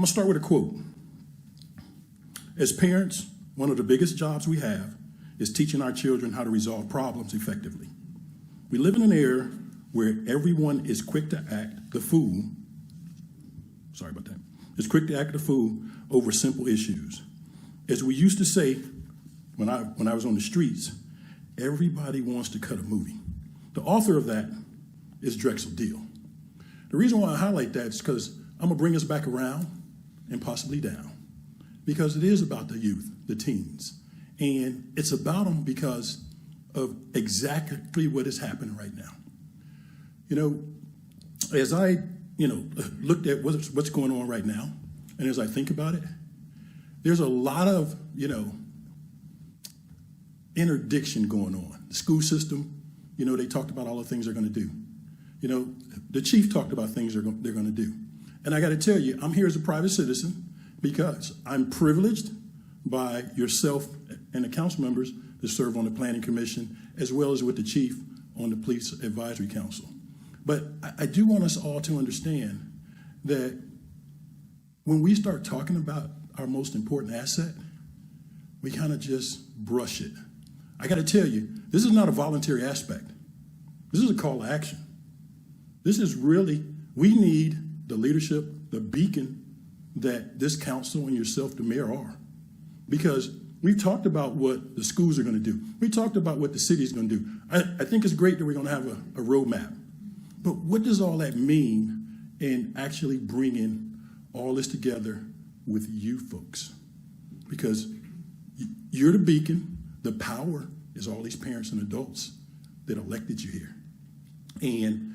going to start with a quote. As parents, one of the biggest jobs we have is teaching our children how to resolve problems effectively. We live in an era where everyone is quick to act the fool. Sorry about that. Is quick to act the fool over simple issues. As we used to say when I was on the streets, everybody wants to cut a movie. The author of that is Drexel Deal. The reason why I highlight that is because I'm going to bring us back around and possibly down, because it is about the youth, the teens, and it's about them because of exactly what is happening right now. You know, as I looked at what's going on right now, and as I think about it, there's a lot of interdiction going on. The school system, they talked about all the things they're going to do. The chief talked about things they're going to do. And I got to tell you, I'm here as a private citizen because I'm privileged by yourself and the council members to serve on the planning commission, as well as with the chief on the police advisory council. But I do want us all to understand that when we start talking about our most important asset, we kind of just brush it. I got to tell you, this is not a voluntary aspect. This is a call to action. This is really, we need the leadership, the beacon that this council and yourself, the mayor, are. Because we've talked about what the schools are going to do. We talked about what the city is going to do. I think it's great that we're going to have a roadmap. But what does all that mean in actually bringing all this together with you folks? Because you're the beacon. The power is all these parents and adults that elected you here. And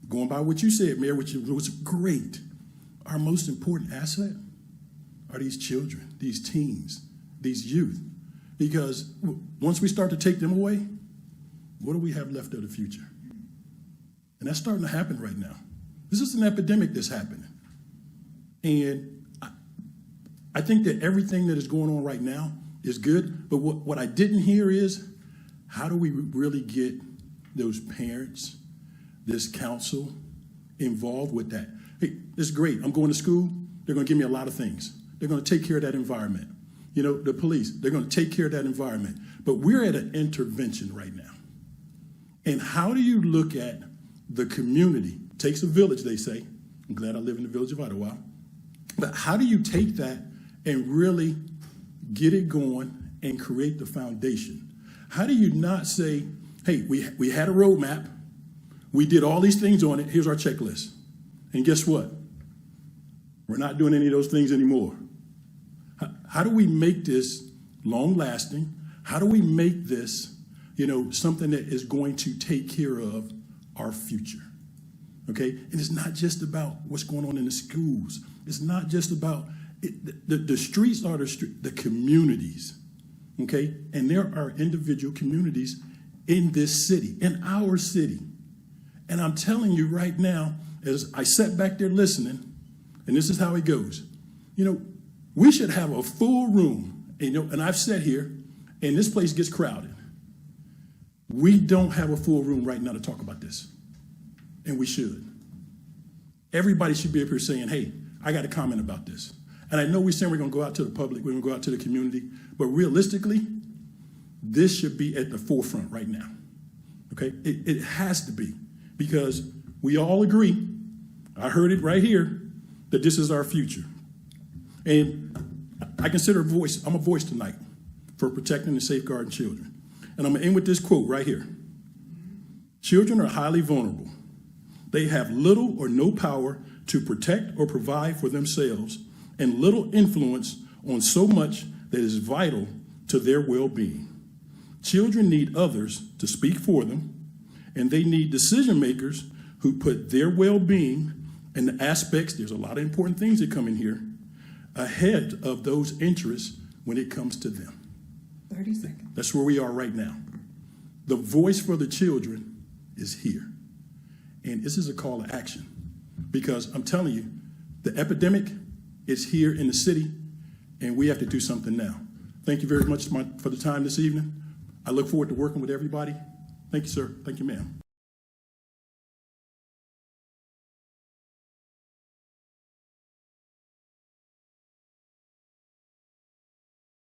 going by what you said, Mayor, which was great, our most important asset are these children, these teens, these youth. Because once we start to take them away, what do we have left of the future? And that's starting to happen right now. This is an epidemic that's happening. And I think that everything that is going on right now is good. But what I didn't hear is, how do we really get those parents, this council, involved with that? Hey, it's great. I'm going to school. They're going to give me a lot of things. They're going to take care of that environment. The police, they're going to take care of that environment. But we're at an intervention right now. And how do you look at the community? It takes a village, they say. I'm glad I live in the village of Ottawa. But how do you take that and really get it going and create the foundation? How do you not say, hey, we had a roadmap. We did all these things on it. Here's our checklist. And guess what? We're not doing any of those things anymore. How do we make this long-lasting? How do we make this, something that is going to take care of our future? Okay? And it's not just about what's going on in the schools. It's not just about the streets are the communities. Okay? And there are individual communities in this city, in our city. And I'm telling you right now, as I sat back there listening, and this is how it goes. We should have a full room. And I've sat here, and this place gets crowded. We don't have a full room right now to talk about this. And we should. Everybody should be up here saying, hey, I got a comment about this. And I know we're saying we're going to go out to the public, we're going to go out to the community, but realistically, this should be at the forefront right now. Okay? It has to be, because we all agree, I heard it right here, that this is our future. And I consider I'm a voice tonight for protecting and safeguarding children. And I'm going to end with this quote right here. Children are highly vulnerable. They have little or no power to protect or provide for themselves, and little influence on so much that is vital to their well-being. Children need others to speak for them, and they need decision makers who put their well-being and the aspects, there's a lot of important things that come in here, ahead of those interests when it comes to them. 30 seconds. That's where we are right now. The voice for the children is here. And this is a call to action, because I'm telling you, the epidemic is here in the city, and we have to do something now. Thank you very much for the time this evening. I look forward to working with everybody. Thank you, sir. Thank you, ma'am.